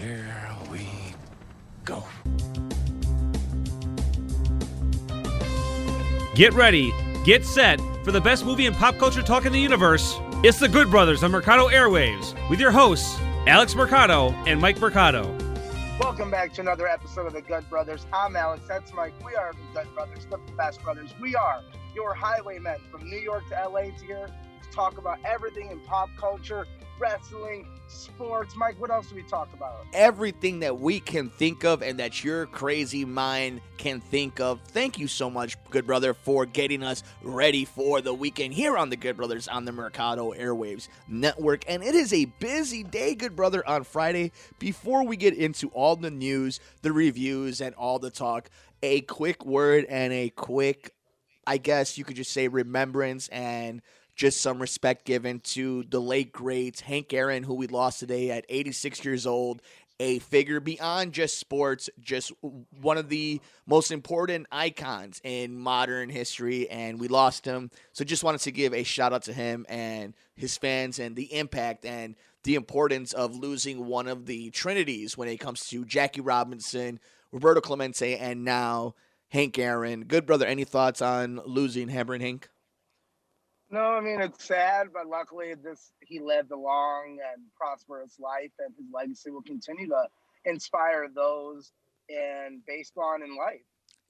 Here we go. Get ready, get set for the best movie and pop culture talk in the universe. It's the Good Brothers on Mercado Airwaves with your hosts, Alex Mercado and Mike Mercado. Welcome back to another episode of the Good Brothers. I'm Alex, that's Mike. We are the Good Brothers, the Best Brothers. We are your highwaymen from New York to LA to here to talk about everything in pop culture, wrestling, sports. Mike, what else do we talk about? Everything that we can think of and that your crazy mind can think of. Thank you so much, Good Brother, for getting us ready for the weekend here on the Good Brothers on the Mercado Airwaves Network. And it is a busy day, Good Brother, on Friday. Before we get into all the news, the reviews, and all the talk, a quick word and a quick, I guess you could just say, remembrance and just some respect given to the late great Hank Aaron, who we lost today at 86 years old, a figure beyond just sports, just one of the most important icons in modern history, and we lost him. So just wanted to give a shout out to him and his fans and the impact and the importance of losing one of the trinities when it comes to Jackie Robinson, Roberto Clemente, and now Hank Aaron. Good Brother, any thoughts on losing Hammer and Hank? No, I mean, it's sad, but luckily he lived a long and prosperous life, and his legacy will continue to inspire those in baseball and in life.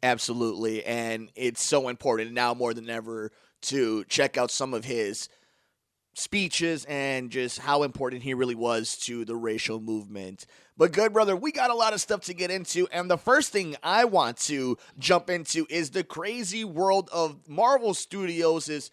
Absolutely, and it's so important now more than ever to check out some of his speeches and just how important he really was to the racial movement. But Good Brother, we got a lot of stuff to get into, and the first thing I want to jump into is the crazy world of Marvel Studios'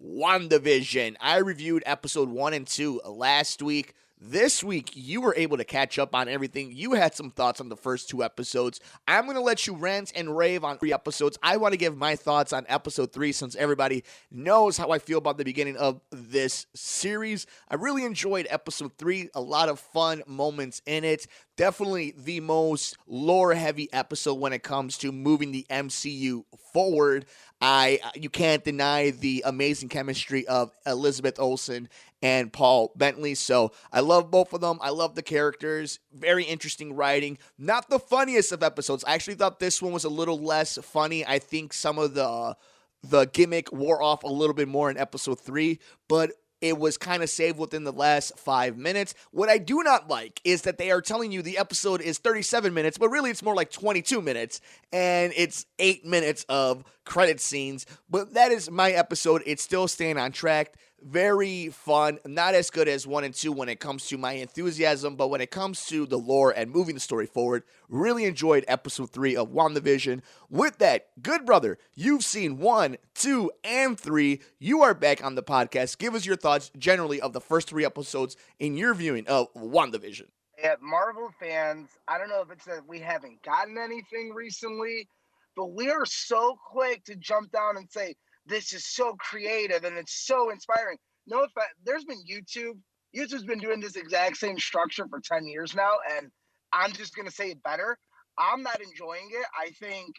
Wandavision. I reviewed episode 1 and 2 last week. This week, you were able to catch up on everything. You had some thoughts on the first 2 episodes. I'm going to let you rant and rave on 3 episodes. I want to give my thoughts on episode 3 since everybody knows how I feel about the beginning of this series. I really enjoyed episode 3. A lot of fun moments in it. Definitely the most lore-heavy episode when it comes to moving the MCU forward. You can't deny the amazing chemistry of Elizabeth Olsen and Paul Bentley. So I love both of them. I love the characters. Very interesting writing. Not the funniest of episodes. I actually thought this one was a little less funny. I think some of the gimmick wore off a little bit more in episode 3, but it was kind of saved within the last 5 minutes. What I do not like is that they are telling you the episode is 37 minutes, but really it's more like 22 minutes, and it's 8 minutes of credit scenes. But that is my episode. It's still staying on track. Very fun. Not as good as 1 and 2 when it comes to my enthusiasm, but when it comes to the lore and moving the story forward, really enjoyed episode 3 of WandaVision. With that, Good Brother, you've seen 1, 2, and 3. You are back on the podcast. Give us your thoughts generally of the first 3 episodes in your viewing of WandaVision. Yeah, Marvel fans, I don't know if it's that we haven't gotten anything recently, but we are so quick to jump down and say, this is so creative and it's so inspiring. No offense, there's been YouTube. YouTube's been doing this exact same structure for 10 years now, and I'm just going to say it better. I'm not enjoying it. I think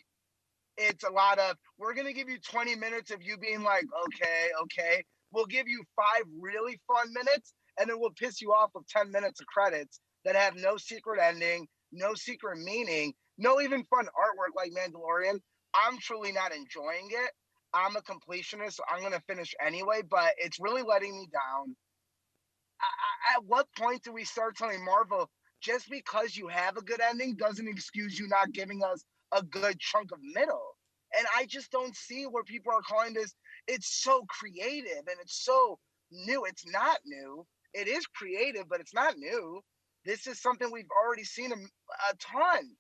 it's a lot of, we're going to give you 20 minutes of you being like, okay. We'll give you 5 really fun minutes, and then we'll piss you off with 10 minutes of credits that have no secret ending, no secret meaning, no even fun artwork like Mandalorian. I'm truly not enjoying it. I'm a completionist, so I'm going to finish anyway, but it's really letting me down. At what point do we start telling Marvel, just because you have a good ending doesn't excuse you not giving us a good chunk of middle? And I just don't see where people are calling this. It's so creative and it's so new. It's not new. It is creative, but it's not new. This is something we've already seen a ton.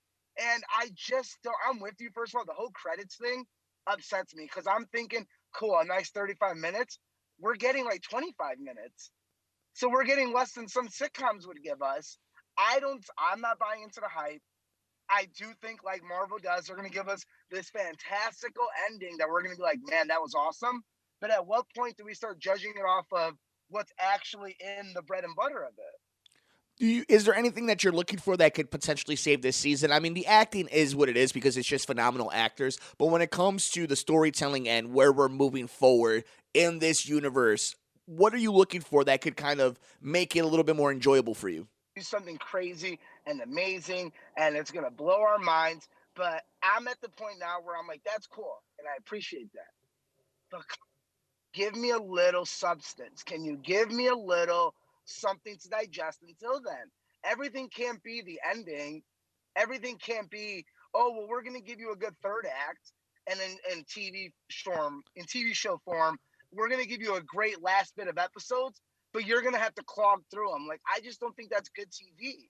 And I just don't, I'm with you. First of all, the whole credits thing upsets me because I'm thinking, cool, a nice 35 minutes. We're getting like 25 minutes. So we're getting less than some sitcoms would give us. I'm not buying into the hype. I do think, like Marvel does, they're going to give us this fantastical ending that we're going to be like, man, that was awesome. But at what point do we start judging it off of what's actually in the bread and butter of it? Is there anything that you're looking for that could potentially save this season? I mean, the acting is what it is because it's just phenomenal actors. But when it comes to the storytelling and where we're moving forward in this universe, what are you looking for that could kind of make it a little bit more enjoyable for you? something crazy and amazing, and it's gonna blow our minds. But I'm at the point now where I'm like, that's cool, and I appreciate that. But give me a little substance. Can you give me a little something to digest until then? Everything can't be the ending. Everything can't be, oh, well, we're going to give you a good third act. And in TV show form, we're going to give you a great last bit of episodes, but you're going to have to clog through them. Like, I just don't think that's good TV.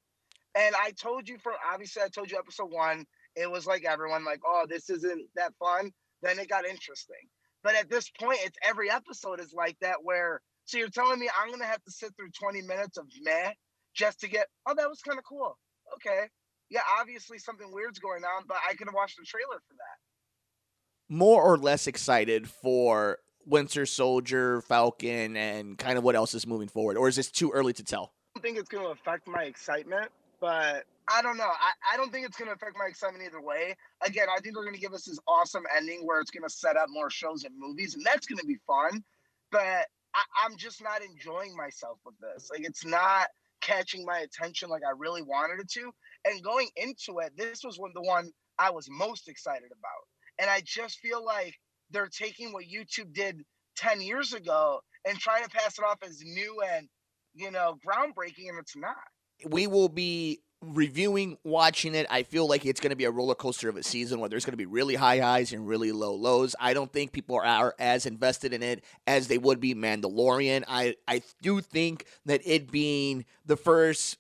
And obviously, I told you episode one, it was like everyone, like, oh, this isn't that fun. Then it got interesting. But at this point, it's every episode is like that where, so you're telling me I'm going to have to sit through 20 minutes of meh just to get, oh, that was kind of cool. Okay. Yeah, obviously something weird's going on, but I could have watched the trailer for that. More or less excited for Winter Soldier, Falcon, and kind of what else is moving forward? Or is this too early to tell? I don't think it's going to affect my excitement, but I don't know. I don't think it's going to affect my excitement either way. Again, I think they're going to give us this awesome ending where it's going to set up more shows and movies, and that's going to be fun. But I'm just not enjoying myself with this. Like, it's not catching my attention like I really wanted it to. And going into it, this was the one I was most excited about. And I just feel like they're taking what YouTube did 10 years ago and trying to pass it off as new and, groundbreaking, and it's not. We will be reviewing, watching it. I feel like it's going to be a roller coaster of a season where there's going to be really high highs and really low lows. I don't think people are as invested in it as they would be Mandalorian. I do think that it being the first,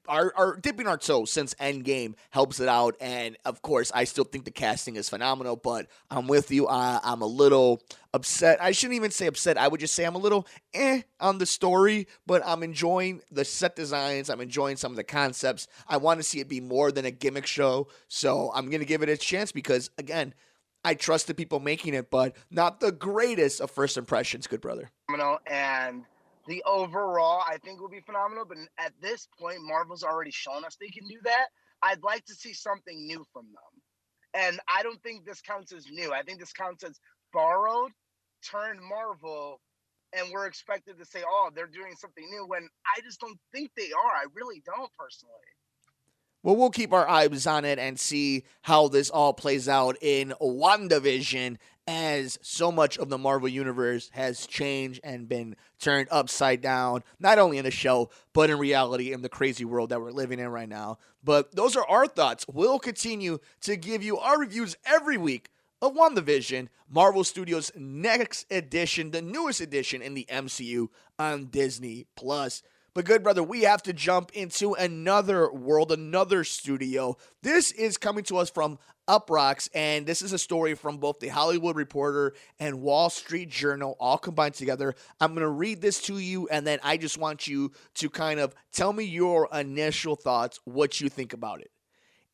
our dipping our toe since Endgame helps it out. And of course, I still think the casting is phenomenal, but I'm with you. I'm a little upset. I shouldn't even say upset. I would just say I'm a little on the story, but I'm enjoying the set designs. I'm enjoying some of the concepts. I want to see it be more than a gimmick show. So I'm going to give it a chance because, again, I trust the people making it, but not the greatest of first impressions, good brother. And the overall, I think, will be phenomenal. But at this point, Marvel's already shown us they can do that. I'd like to see something new from them. And I don't think this counts as new. I think this counts as borrowed, turned Marvel, and we're expected to say, oh, they're doing something new, when I just don't think they are. I really don't, personally. Well, we'll keep our eyes on it and see how this all plays out in WandaVision, as so much of the Marvel Universe has changed and been turned upside down, not only in the show, but in reality in the crazy world that we're living in right now. But those are our thoughts. We'll continue to give you our reviews every week of WandaVision, Marvel Studios' next edition, the newest edition in the MCU on Disney+. But good brother, we have to jump into another world, another studio. This is coming to us from Uproxx, and this is a story from both The Hollywood Reporter and Wall Street Journal, all combined together. I'm going to read this to you, and then I just want you to kind of tell me your initial thoughts, what you think about it.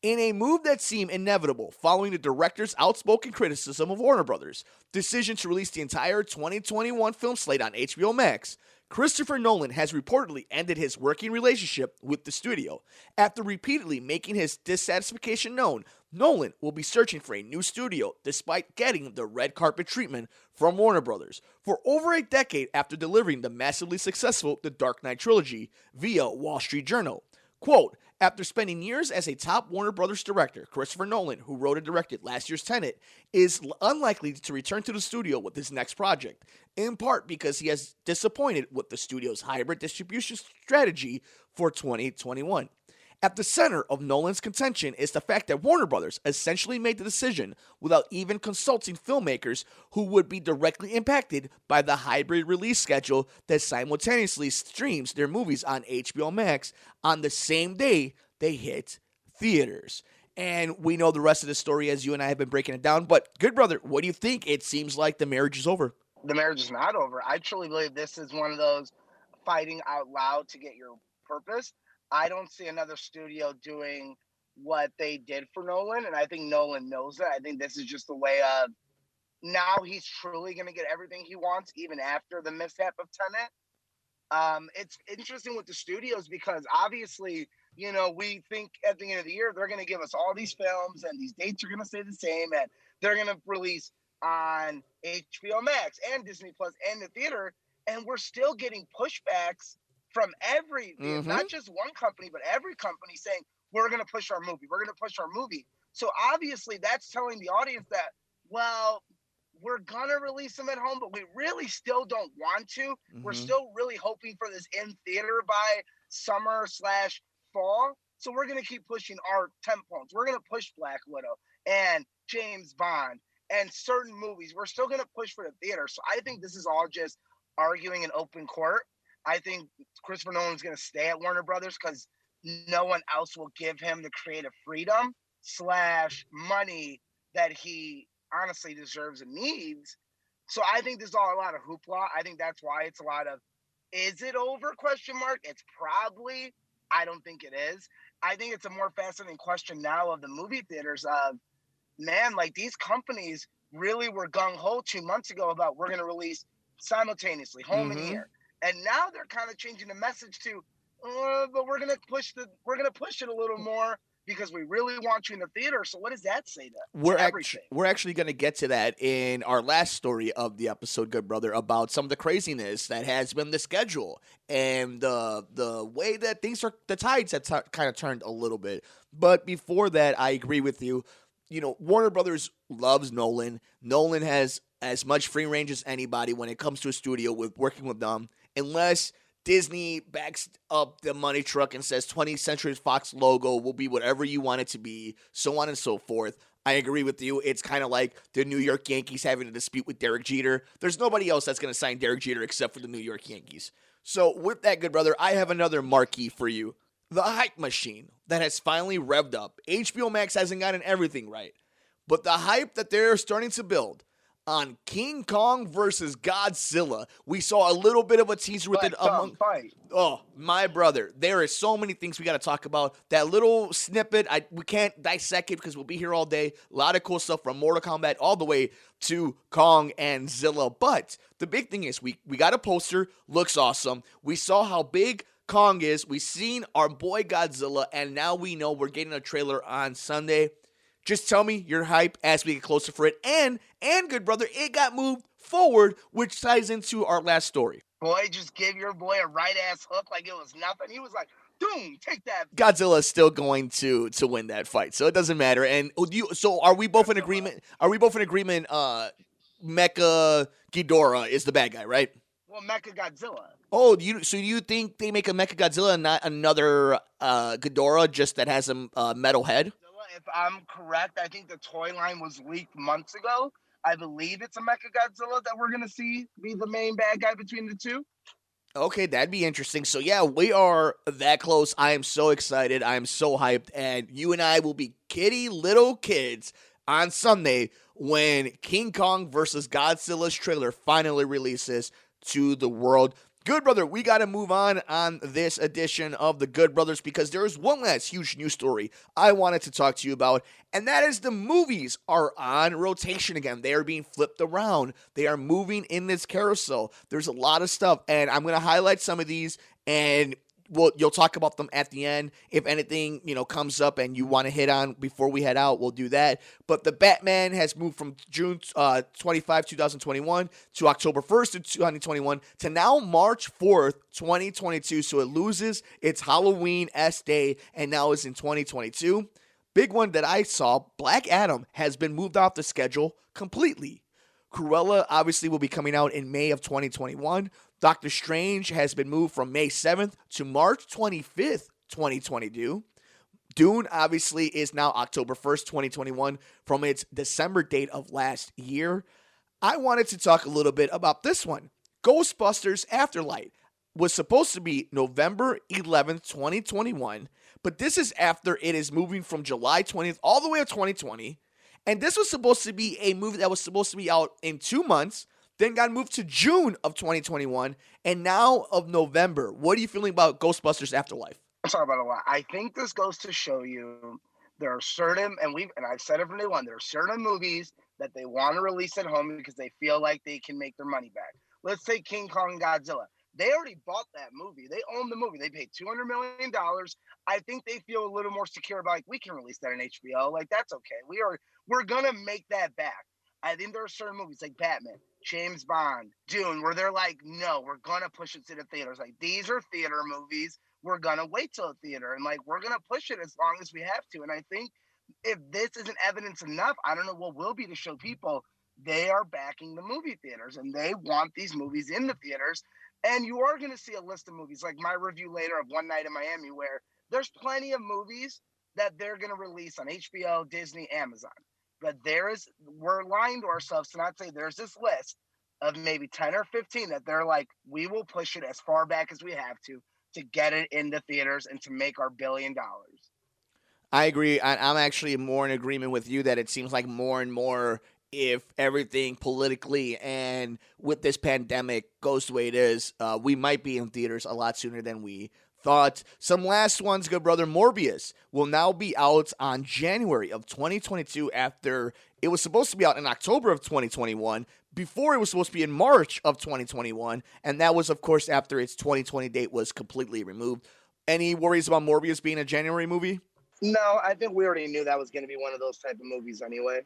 In a move that seemed inevitable following the director's outspoken criticism of Warner Brothers' decision to release the entire 2021 film slate on HBO Max, Christopher Nolan has reportedly ended his working relationship with the studio. After repeatedly making his dissatisfaction known, Nolan will be searching for a new studio despite getting the red carpet treatment from Warner Brothers for over a decade after delivering the massively successful The Dark Knight trilogy via Wall Street Journal. Quote, after spending years as a top Warner Brothers director, Christopher Nolan, who wrote and directed last year's Tenet, is unlikely to return to the studio with his next project, in part because he has disappointed with the studio's hybrid distribution strategy for 2021. At the center of Nolan's contention is the fact that Warner Brothers essentially made the decision without even consulting filmmakers who would be directly impacted by the hybrid release schedule that simultaneously streams their movies on HBO Max on the same day they hit theaters. And we know the rest of the story as you and I have been breaking it down. But, good brother, what do you think? It seems like the marriage is over. The marriage is not over. I truly believe this is one of those fighting out loud to get your purpose. I don't see another studio doing what they did for Nolan, and I think Nolan knows that. I think this is just the way of now he's truly going to get everything he wants, even after the mishap of Tenet. It's interesting with the studios because obviously, we think at the end of the year they're going to give us all these films and these dates are going to stay the same, and they're going to release on HBO Max and Disney Plus and the theater, and we're still getting pushbacks from every, Mm-hmm. not just one company, but every company saying, we're going to push our movie. We're going to push our movie. So obviously that's telling the audience that, well, we're going to release them at home, but we really still don't want to. Mm-hmm. We're still really hoping for this in theater by summer/fall. So we're going to keep pushing our tentpoles. We're going to push Black Widow and James Bond and certain movies. We're still going to push for the theater. So I think this is all just arguing in open court. I think Christopher Nolan's going to stay at Warner Brothers because no one else will give him the creative freedom / money that he honestly deserves and needs. So I think there's all a lot of hoopla. I think that's why it's a lot of, is it over ? It's probably, I don't think it is. I think it's a more fascinating question now of the movie theaters of, man, like these companies really were gung-ho 2 months ago about we're going to release simultaneously home and here. And now they're kind of changing the message to, but we're going to push it a little more because we really want you in the theater. So what does that say to everything? We're actually going to get to that in our last story of the episode, Good Brother, about some of the craziness that has been the schedule and the way that the tides have kind of turned a little bit. But before that, I agree with you. You know, Warner Brothers loves Nolan. Nolan has as much free range as anybody when it comes to a studio with working with them, unless Disney backs up the money truck and says 20th Century Fox logo will be whatever you want it to be, so on and so forth. I agree with you. It's kind of like the New York Yankees having a dispute with Derek Jeter. There's nobody else that's going to sign Derek Jeter except for the New York Yankees. So with that, Good Brother, I have another marquee for you. The hype machine that has finally revved up. HBO Max hasn't gotten everything right, but the hype that they're starting to build on King Kong versus Godzilla. We saw a little bit of a teaser with it among. Oh, my brother. There is so many things we got to talk about. That little snippet, we can't dissect it because we'll be here all day. A lot of cool stuff from Mortal Kombat all the way to Kong and Zilla. But the big thing is we got a poster. Looks awesome. We saw how big Kong is. We've seen our boy Godzilla, and now we know we're getting a trailer on Sunday. Just tell me your hype as we get closer for it. And Good Brother, it got moved forward, which ties into our last story. Boy, just give your boy a right-ass hook like it was nothing. He was like, boom, take that. Godzilla is still going to win that fight, so it doesn't matter. And so are we both in agreement? Are we both in agreement? Mecha Ghidorah is the bad guy, right? Well, Mecha Godzilla. Oh, so you think they make a Mecha Godzilla and not another Ghidorah just that has a metal head? If I'm correct, I think the toy line was leaked months ago. I believe it's a Mecha Godzilla that we're going to see be the main bad guy between the two. Okay, that'd be interesting. So, yeah, we are that close. I am so excited. I am so hyped. And you and I will be kitty little kids on Sunday when King Kong versus Godzilla's trailer finally releases to the world. Good Brother, we got to move on this edition of the Good Brothers because there is one last huge news story I wanted to talk to you about, and that is the movies are on rotation again. They are being flipped around. They are moving in this carousel. There's a lot of stuff, and I'm going to highlight some of these, and you'll talk about them at the end. If anything, comes up and you want to hit on before we head out, we'll do that. But the Batman has moved from June 25, 2021 to October 1st, 2021 to now March 4th, 2022. So it loses its Halloween-esque day and now is in 2022. Big one that I saw, Black Adam has been moved off the schedule completely. Cruella obviously will be coming out in May of 2021. Doctor Strange has been moved from May 7th to March 25th, 2022. Dune obviously is now October 1st, 2021 from its December date of last year. I wanted to talk a little bit about this one. Ghostbusters Afterlife was supposed to be November 11th, 2021, but this is after it is moving from July 20th all the way to 2020. And this was supposed to be a movie that was supposed to be out in 2 months, then got moved to June of 2021, and now of November. What are you feeling about Ghostbusters Afterlife? I'm talking about a lot. I think this goes to show you there are certain, and I've said it from day one, there are certain movies that they want to release at home because they feel like they can make their money back. Let's take King Kong Godzilla. They already bought that movie. They own the movie. They paid $200 million. I think they feel a little more secure about, we can release that on HBO. Like, that's okay. We're going to make that back. I think there are certain movies like Batman, James Bond, Dune, where they're like, no, we're gonna push it to the theaters. Like, these are theater movies. We're gonna wait till the theater, and like we're gonna push it as long as we have to. And I think if this isn't evidence enough, I don't know what will be to show people they are backing the movie theaters and they want these movies in the theaters. And you are going to see a list of movies like my review later of One Night in Miami, where there's plenty of movies that they're going to release on HBO, Disney, Amazon. But we're lying to ourselves to not say there's this list of maybe 10 or 15 that they're like, we will push it as far back as we have to get it into theaters and to make our $1 billion. I agree. I'm actually more in agreement with you that it seems like more and more, if everything politically and with this pandemic goes the way it is, we might be in theaters a lot sooner than we thought. Some last ones, good brother. Morbius will now be out on January of 2022 after it was supposed to be out in October of 2021. Before it was supposed to be in March of 2021. And that was, of course, after its 2020 date was completely removed. Any worries about Morbius being a January movie? No, I think we already knew that was going to be one of those type of movies anyway.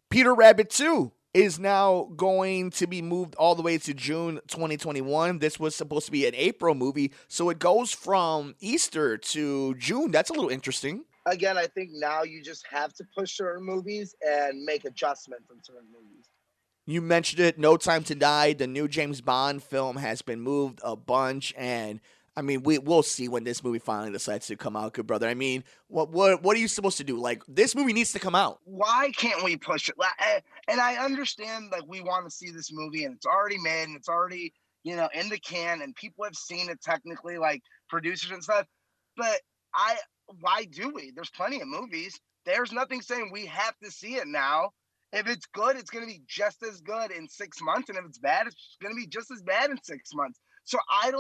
Peter Rabbit 2 is now going to be moved all the way to June 2021. This was supposed to be an April movie, so it goes from Easter to June. That's a little interesting. Again, I think now you just have to push certain movies and make adjustments on certain movies. You mentioned it, No Time to Die. The new James Bond film has been moved a bunch, and I mean, we'll see when this movie finally decides to come out, good brother. I mean, what are you supposed to do? Like, this movie needs to come out. Why can't we push it? And I understand, like, we want to see this movie, and it's already made, and it's already, in the can, and people have seen it technically, like, producers and stuff. But why do we? There's plenty of movies. There's nothing saying we have to see it now. If it's good, it's going to be just as good in 6 months. And if it's bad, it's going to be just as bad in 6 months. So I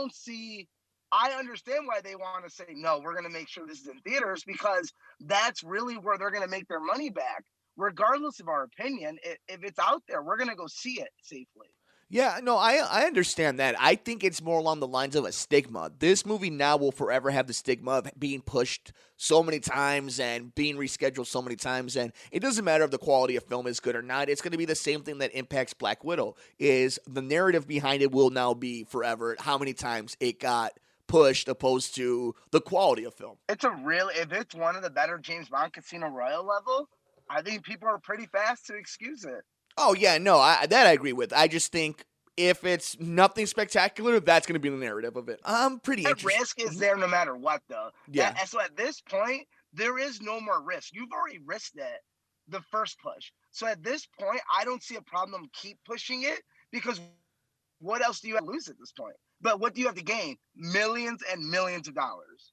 understand why they want to say, no, we're going to make sure this is in theaters, because that's really where they're going to make their money back. Regardless of our opinion, if it's out there, we're going to go see it safely. Yeah, no, I understand that. I think it's more along the lines of a stigma. This movie now will forever have the stigma of being pushed so many times and being rescheduled so many times. And it doesn't matter if the quality of film is good or not. It's going to be the same thing that impacts Black Widow, is the narrative behind it will now be forever how many times it got pushed opposed to the quality of film. If it's one of the better James Bond Casino Royale level, I think people are pretty fast to excuse it. Oh, yeah, no, that I agree with. I just think if it's nothing spectacular, that's going to be the narrative of it. I'm pretty interested. That risk is there no matter what, though. Yeah. So at this point, there is no more risk. You've already risked it the first push. So at this point, I don't see a problem keep pushing it, because what else do you have to lose at this point? But what do you have to gain? Millions and millions of dollars.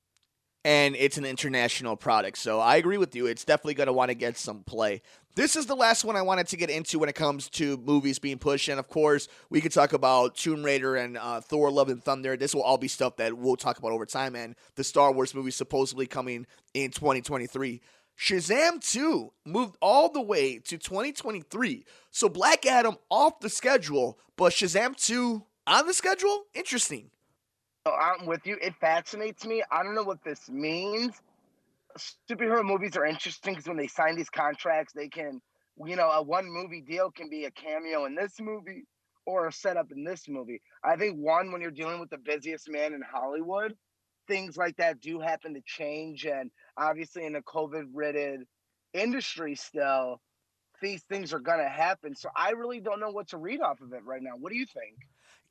And it's an international product, so I agree with you. It's definitely going to want to get some play. This is the last one I wanted to get into when it comes to movies being pushed. And, of course, we could talk about Tomb Raider and Thor Love and Thunder. This will all be stuff that we'll talk about over time. And the Star Wars movie supposedly coming in 2023. Shazam 2 moved all the way to 2023. So Black Adam off the schedule, but Shazam 2 on the schedule? Interesting. I'm with you. It fascinates me. I don't know what this means. Superhero movies are interesting because when they sign these contracts, they can, a one movie deal can be a cameo in this movie or a setup in this movie. I think when you're dealing with the busiest man in Hollywood, things like that do happen to change. And obviously in a COVID-ridden industry still, these things are going to happen. So I really don't know what to read off of it right now. What do you think?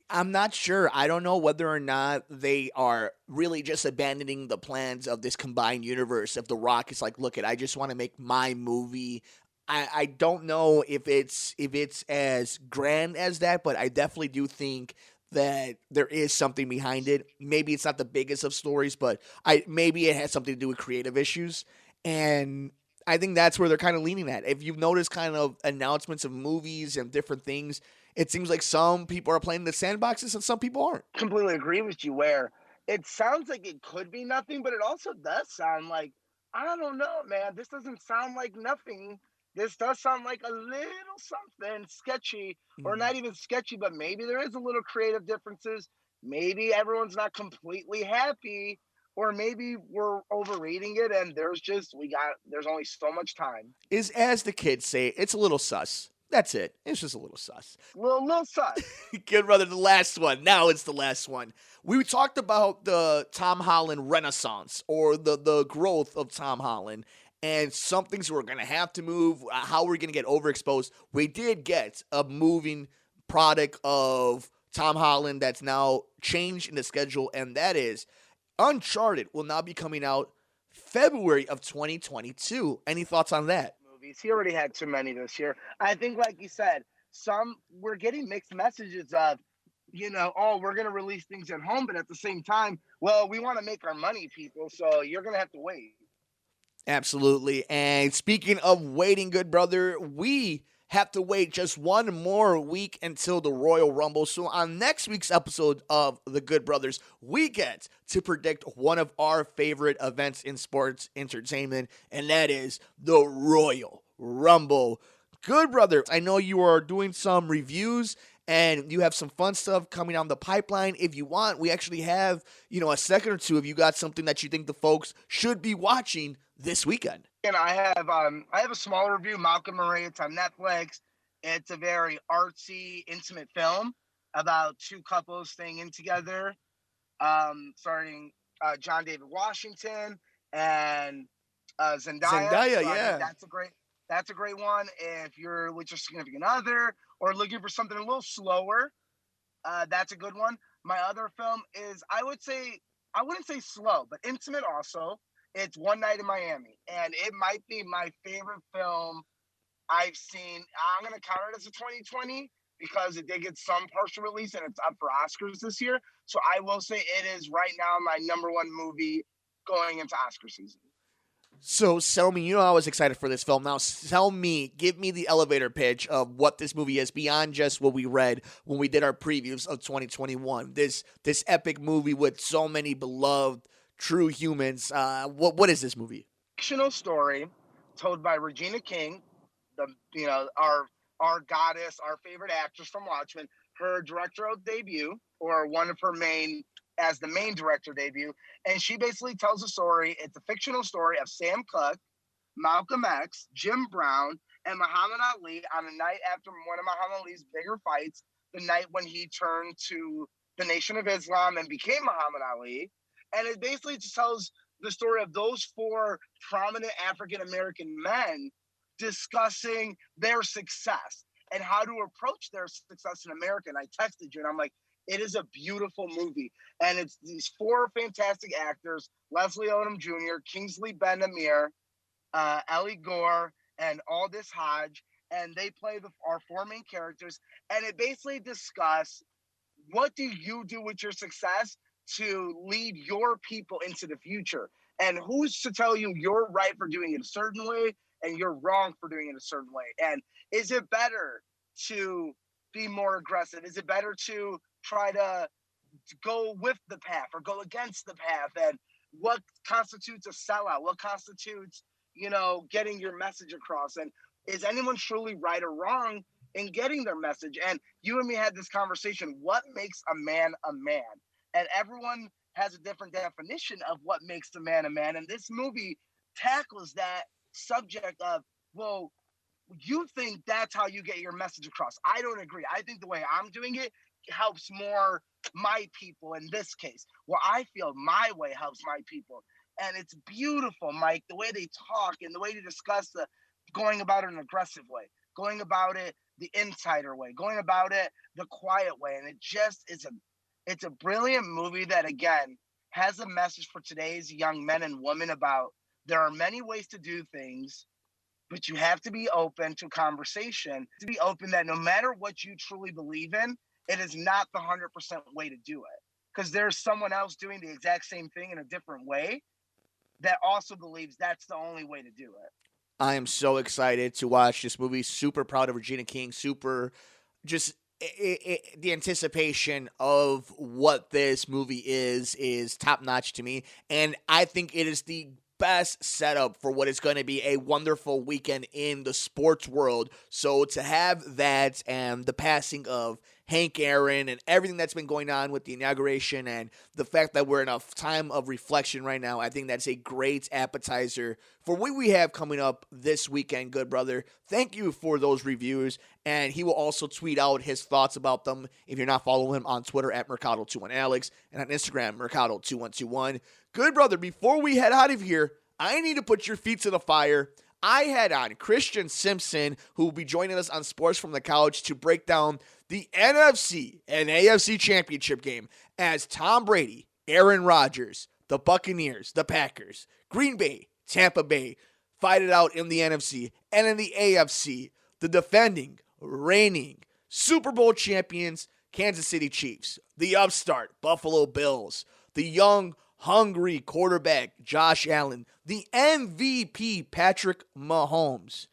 I'm not sure. I don't know whether or not they are really just abandoning the plans of this combined universe. If The Rock is like, look, I just want to make my movie. I don't know if it's as grand as that, but I definitely do think that there is something behind it. Maybe it's not the biggest of stories, but maybe it has something to do with creative issues. And I think that's where they're kind of leaning at. If you've noticed kind of announcements of movies and different things, it seems like some people are playing the sandboxes and some people aren't. Completely agree with you, where it sounds like it could be nothing, but it also does sound like, I don't know, man, this doesn't sound like nothing. This does sound like a little something sketchy, or not even sketchy, but maybe there is a little creative differences. Maybe everyone's not completely happy, or maybe we're overreading it and there's only so much time. As the kids say, it's a little sus. That's it. It's just a little sus. Little sus. Good brother, the last one. Now it's the last one. We talked about the Tom Holland renaissance, or the growth of Tom Holland, and some things were going to have to move, how we're going to get overexposed. We did get a moving product of Tom Holland that's now changed in the schedule, and that is Uncharted will now be coming out February of 2022. Any thoughts on that? He already had too many this year. I think, like you said, we're getting mixed messages of, oh, we're going to release things at home, but at the same time, well, we want to make our money, people, so you're going to have to wait. Absolutely. And speaking of waiting, good brother, we have to wait just one more week until the Royal Rumble. So on next week's episode of The Good Brothers, we get to predict one of our favorite events in sports entertainment, and that is the Royal Rumble. Good brother, I know you are doing some reviews and you have some fun stuff coming down the pipeline. If you want, we actually have, a second or two if you got something that you think the folks should be watching this weekend. And I have a smaller review, Malcolm Murray. It's on Netflix. It's a very artsy, intimate film about two couples staying in together, starring John David Washington and Zendaya. Yeah. That's a great one. If you're with your significant other or looking for something a little slower, that's a good one. My other film is, I wouldn't say slow, but intimate also. It's One Night in Miami, and it might be my favorite film I've seen. I'm going to count it as a 2020 because it did get some partial release and it's up for Oscars this year. So I will say it is right now my number one movie going into Oscar season. So tell me, I was excited for this film. Now give me the elevator pitch of what this movie is beyond just what we read when we did our previews of 2021. This epic movie with so many beloved true humans. What is this movie? Fictional story told by Regina King, our goddess, our favorite actress from Watchmen. Her directorial debut, or one of her main director debut, and she basically tells a story. It's a fictional story of Sam Cooke, Malcolm X, Jim Brown, and Muhammad Ali on a night after one of Muhammad Ali's bigger fights, the night when he turned to the Nation of Islam and became Muhammad Ali. And it basically just tells the story of those four prominent African-American men discussing their success and how to approach their success in America. And I texted you and I'm like, it is a beautiful movie. And it's these four fantastic actors, Leslie Odom Jr., Kingsley Ben-Adir, Ellie Gore, and Aldous Hodge. And they play our four main characters. And it basically discusses, what do you do with your success to lead your people into the future? And who's to tell you you're right for doing it a certain way and you're wrong for doing it a certain way? And is it better to be more aggressive? Is it better to try to go with the path or go against the path? And what constitutes a sellout? What constitutes, getting your message across? And is anyone truly right or wrong in getting their message? And you and me had this conversation. What makes a man a man? And everyone has a different definition of what makes a man a man. And this movie tackles that subject of, well, you think that's how you get your message across. I don't agree. I think the way I'm doing it helps more my people in this case. Well, I feel my way helps my people. And it's beautiful, Mike, the way they talk and the way they discuss going about it in an aggressive way, going about it the insider way, going about it the quiet way. And it just is it's a brilliant movie that, again, has a message for today's young men and women about there are many ways to do things, but you have to be open to conversation, to be open that no matter what you truly believe in, it is not the 100% way to do it. Because there's someone else doing the exact same thing in a different way that also believes that's the only way to do it. I am so excited to watch this movie. Super proud of Regina King. Super just the anticipation of what this movie is top notch to me. And I think it is the best setup for what is going to be a wonderful weekend in the sports world. So to have that and the passing of Hank Aaron and everything that's been going on with the inauguration and the fact that we're in a time of reflection right now, I think that's a great appetizer for what we have coming up this weekend, good brother. Thank you for those reviews, and he will also tweet out his thoughts about them if you're not following him on Twitter at Mercado21Alex and on Instagram, Mercado2121. Good brother, before we head out of here, I need to put your feet to the fire. I had on Christian Simpson, who will be joining us on Sports from the Couch to break down the NFC and AFC championship game as Tom Brady, Aaron Rodgers, the Buccaneers, the Packers, Green Bay, Tampa Bay fight it out in the NFC, and in the AFC, the defending, reigning Super Bowl champions, Kansas City Chiefs, the upstart Buffalo Bills, the young, hungry quarterback Josh Allen, the MVP Patrick Mahomes,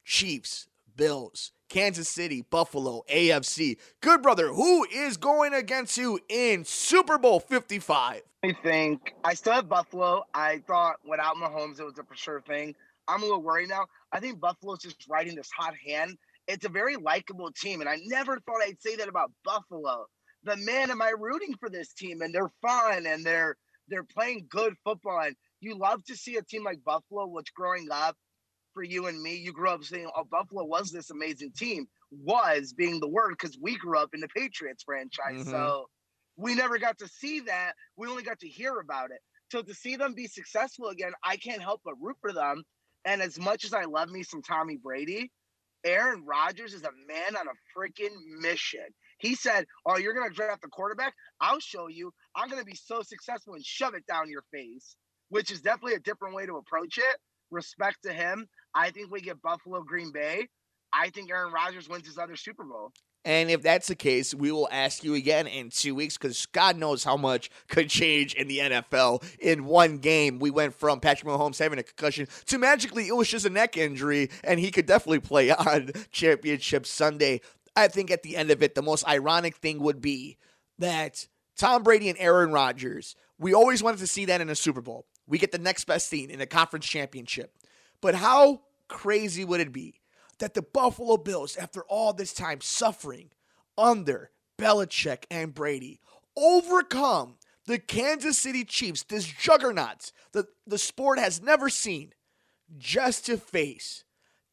Chiefs, Bills, Kansas City, Buffalo, AFC. Good brother, who is going against you in Super Bowl 55? I still have Buffalo. I thought without Mahomes, it was a for sure thing. I'm a little worried now. I think Buffalo's just riding this hot hand. It's a very likable team, and I never thought I'd say that about Buffalo. But man, am I rooting for this team, and they're fun, and they're playing good football. And you love to see a team like Buffalo, which growing up for you and me, you grew up saying, oh, Buffalo was this amazing team. Was being the word because we grew up in the Patriots franchise. Mm-hmm. So we never got to see that. We only got to hear about it. So to see them be successful again, I can't help but root for them. And as much as I love me some Tommy Brady, Aaron Rodgers is a man on a freaking mission. He said, oh, you're going to draft the quarterback? I'll show you. I'm going to be so successful and shove it down your face, which is definitely a different way to approach it. Respect to him. I think we get Buffalo, Green Bay. I think Aaron Rodgers wins his other Super Bowl. And if that's the case, we will ask you again in 2 weeks because God knows how much could change in the NFL. In one game, we went from Patrick Mahomes having a concussion to magically it was just a neck injury, and he could definitely play on Championship Sunday. I think at the end of it, the most ironic thing would be that Tom Brady and Aaron Rodgers, we always wanted to see that in a Super Bowl. We get the next best thing in a conference championship. But how crazy would it be that the Buffalo Bills, after all this time suffering under Belichick and Brady, overcome the Kansas City Chiefs, this juggernauts that the sport has never seen, just to face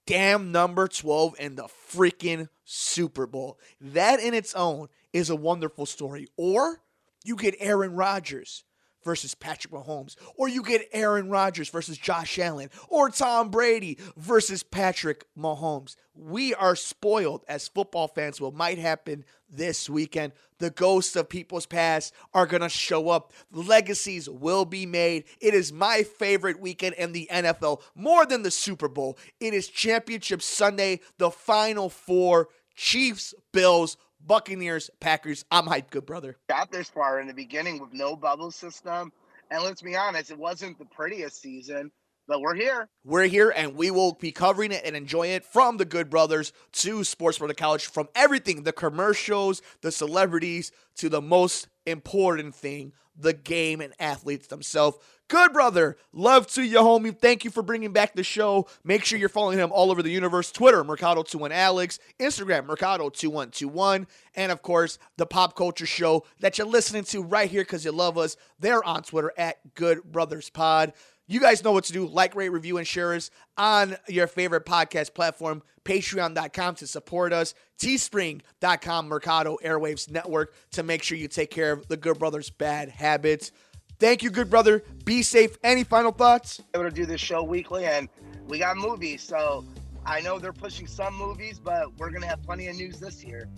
damn number 12 in the freaking Super Bowl? That in its own is a wonderful story. Or you get Aaron Rodgers versus Patrick Mahomes, or you get Aaron Rodgers versus Josh Allen, or Tom Brady versus Patrick Mahomes. We are spoiled as football fans. What might happen this weekend, the ghosts of people's past are going to show up. Legacies will be made. It is my favorite weekend in the NFL, more than the Super Bowl. It is Championship Sunday, the Final Four, Chiefs, Bills, Buccaneers, Packers. I'm hyped, good brother. Got this far in the beginning with no bubble system. And let's be honest, it wasn't the prettiest season, but we're here. We're here, and we will be covering it and enjoying it from the Good Brothers to Sports from the Couch, from everything, the commercials, the celebrities, to the most important thing, the game and athletes themselves. Good brother, love to you, homie. Thank you for bringing back the show. Make sure you're following him all over the universe. Twitter, Mercado21Alex. Instagram, Mercado2121. And, of course, the Pop Culture Show that you're listening to right here because you love us. They're on Twitter at Good Brothers Pod. You guys know what to do. Like, rate, review, and share us on your favorite podcast platform. Patreon.com to support us. Teespring.com, Mercado Airwaves Network, to make sure you take care of the Good Brothers' bad habits. Thank you, good brother. Be safe. Any final thoughts? Able to do this show weekly, and we got movies. So I know they're pushing some movies, but we're going to have plenty of news this year.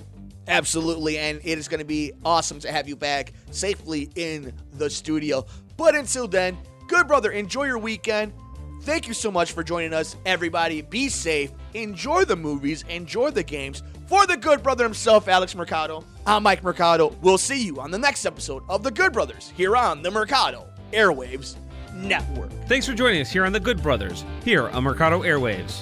Absolutely, and it is going to be awesome to have you back safely in the studio. But until then, good brother, enjoy your weekend. Thank you so much for joining us, everybody. Be safe. Enjoy the movies. Enjoy the games. For the good brother himself, Alex Mercado, I'm Mike Mercado. We'll see you on the next episode of The Good Brothers here on the Mercado Airwaves Network. Thanks for joining us here on The Good Brothers, here on Mercado Airwaves.